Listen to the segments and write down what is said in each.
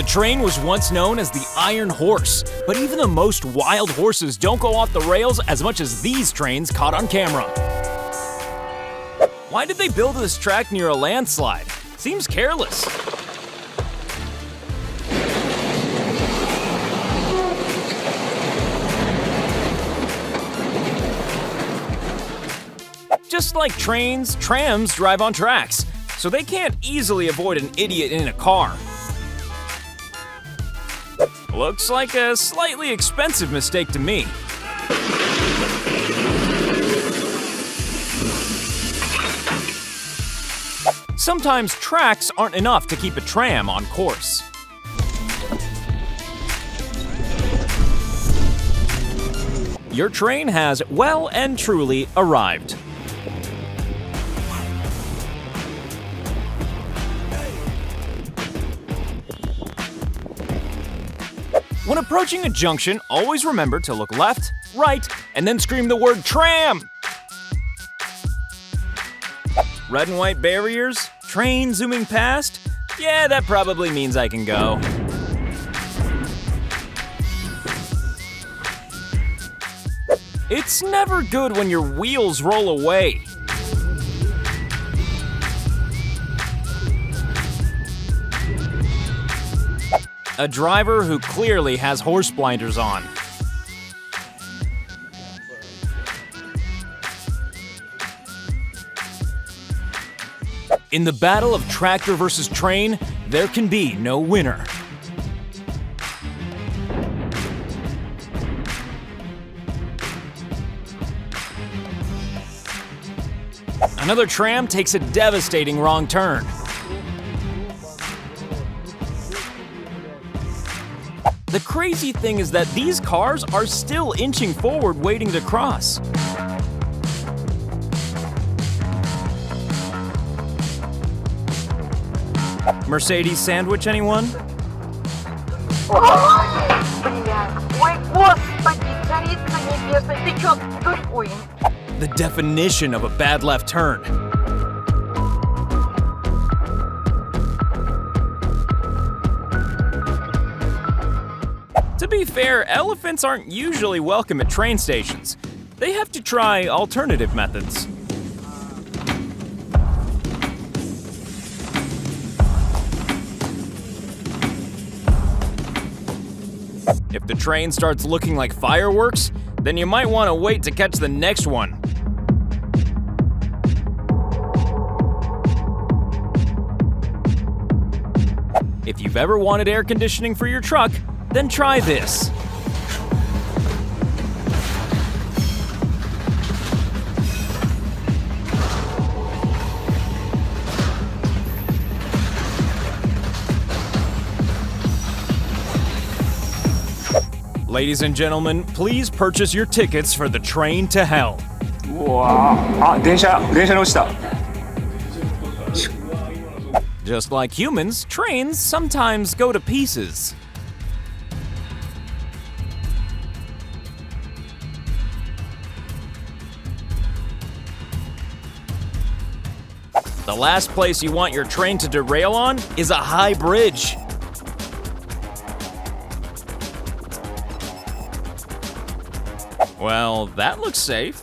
The train was once known as the Iron Horse, but even the most wild horses don't go off the rails as much as these trains caught on camera. Why did they build this track near a landslide? Seems careless. Just like trains, trams drive on tracks, so they can't easily avoid an idiot in a car. Looks like a slightly expensive mistake to me. Sometimes tracks aren't enough to keep a tram on course. Your train has well and truly arrived. When approaching a junction, always remember to look left, right, and then scream the word tram! Red and white barriers? Train zooming past? Yeah, that probably means I can go. It's never good when your wheels roll away. A driver who clearly has horse blinders on. In the battle of tractor versus train, there can be no winner. Another tram takes a devastating wrong turn. The crazy thing is that these cars are still inching forward waiting to cross. Mercedes sandwich, anyone? The definition of a bad left turn. To be fair, elephants aren't usually welcome at train stations. They have to try alternative methods. If the train starts looking like fireworks, then you might want to wait to catch the next one. If you've ever wanted air conditioning for your truck, then try this. Ladies and gentlemen, please purchase your tickets for the train to hell. 電車に落ちた。 Just like humans, trains sometimes go to pieces. The last place you want your train to derail on is a high bridge. Well, that looks safe.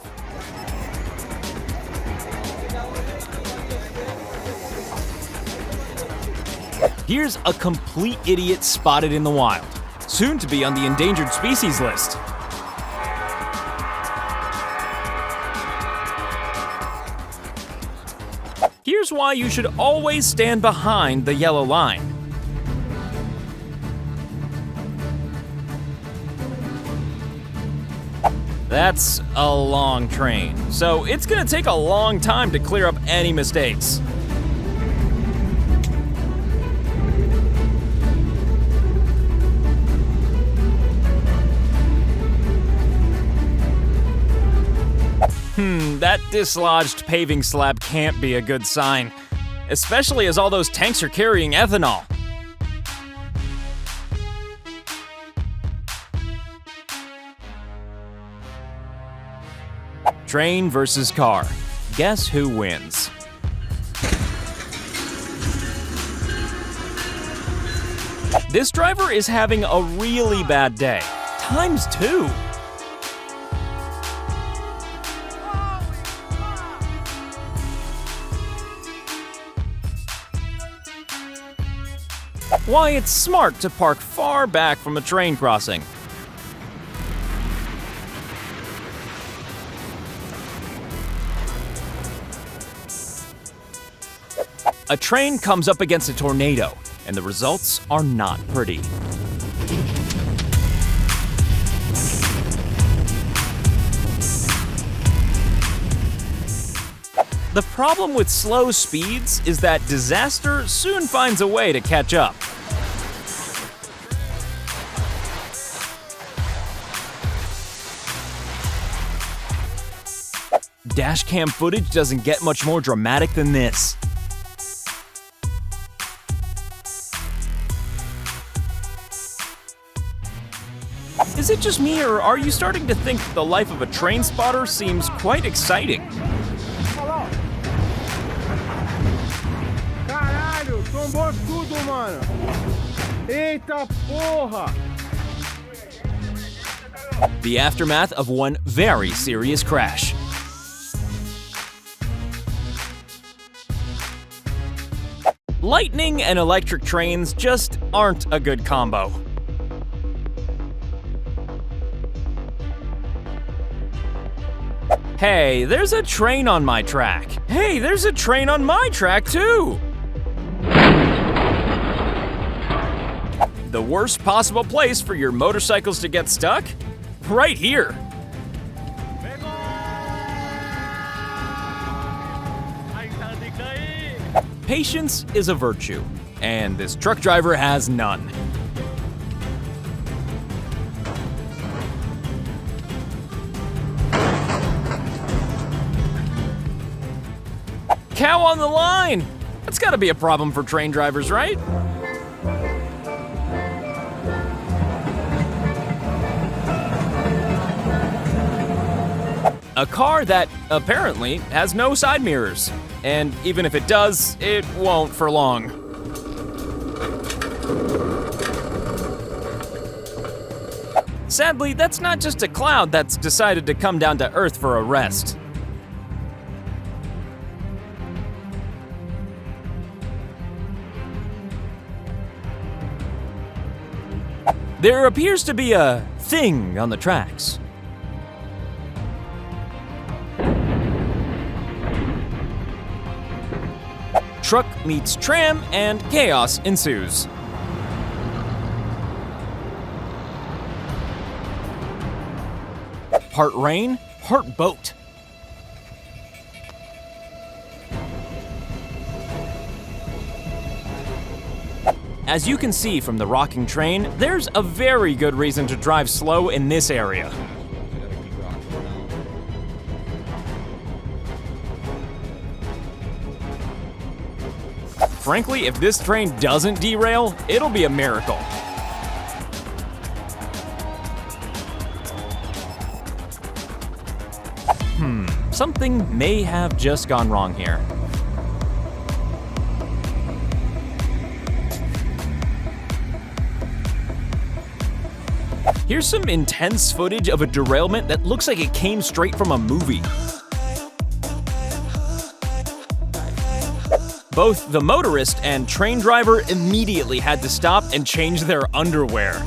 Here's a complete idiot spotted in the wild, soon to be on the endangered species list. Here's why you should always stand behind the yellow line. That's a long train, so it's gonna take a long time to clear up any mistakes. That dislodged paving slab can't be a good sign, especially as all those tanks are carrying ethanol. Train versus car. Guess who wins? This driver is having a really bad day. Times 2. Why, it's smart to park far back from a train crossing. A train comes up against a tornado, and the results are not pretty. The problem with slow speeds is that disaster soon finds a way to catch up. Dashcam footage doesn't get much more dramatic than this. Is it just me, or are you starting to think the life of a train spotter seems quite exciting? Caralho, tombou tudo, mano. Eita porra! The aftermath of one very serious crash. Lightning and electric trains just aren't a good combo. Hey, there's a train on my track. Hey, there's a train on my track too! The worst possible place for your motorcycles to get stuck? Right here. Patience is a virtue, and this truck driver has none. Cow on the line! That's gotta be a problem for train drivers, right? A car that, apparently, has no side mirrors. And even if it does, it won't for long. Sadly, that's not just a cloud that's decided to come down to Earth for a rest. There appears to be a thing on the tracks. Truck meets tram and chaos ensues. Part rain, part boat. As you can see from the rocking train, there's a very good reason to drive slow in this area. Frankly, if this train doesn't derail, it'll be a miracle. Something may have just gone wrong here. Here's some intense footage of a derailment that looks like it came straight from a movie. Both the motorist and train driver immediately had to stop and change their underwear.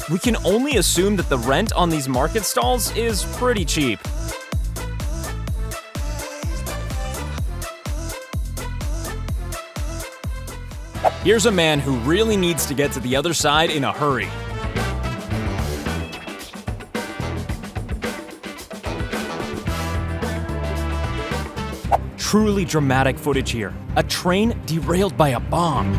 We can only assume that the rent on these market stalls is pretty cheap. Here's a man who really needs to get to the other side in a hurry. Truly dramatic footage here. A train derailed by a bomb.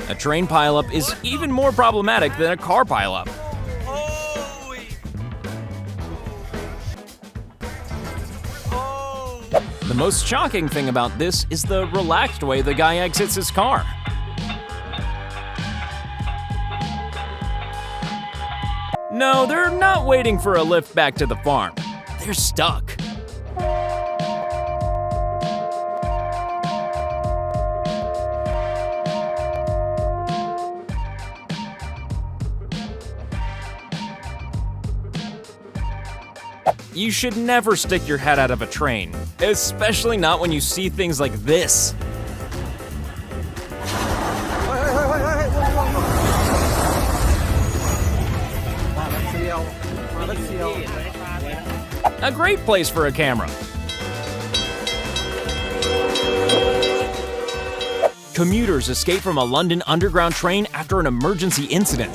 A train pileup is even more problematic than a car pileup. The most shocking thing about this is the relaxed way the guy exits his car. No, they're not waiting for a lift back to the farm. They're stuck. You should never stick your head out of a train, especially not when you see things like this. A great place for a camera. Commuters escape from a London Underground train after an emergency incident.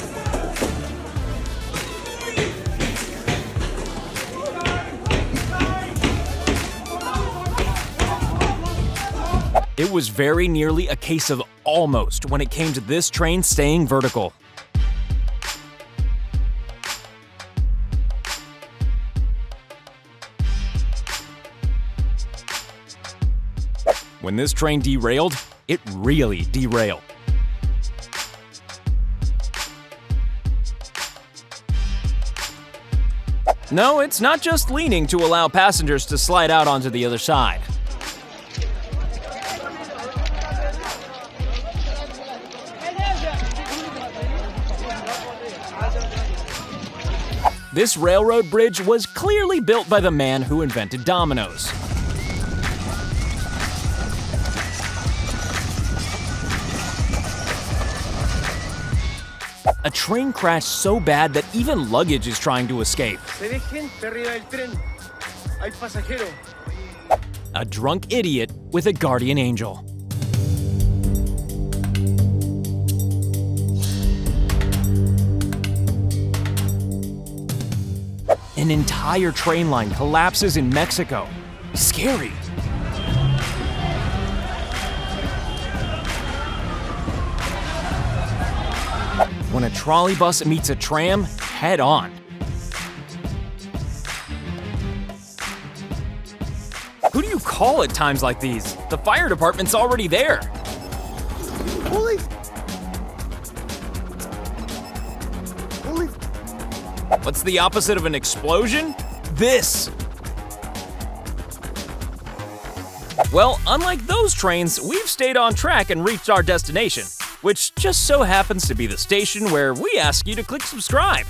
It was very nearly a case of almost when it came to this train staying vertical. When this train derailed, it really derailed. No, it's not just leaning to allow passengers to slide out onto the other side. This railroad bridge was clearly built by the man who invented dominoes. A train crashed so bad that even luggage is trying to escape. A drunk idiot with a guardian angel. An entire train line collapses in Mexico. Scary. When a trolley bus meets a tram, head on. Who do you call at times like these? The fire department's already there. Holy. What's the opposite of an explosion? This. Well, unlike those trains, we've stayed on track and reached our destination, which just so happens to be the station where we ask you to click subscribe.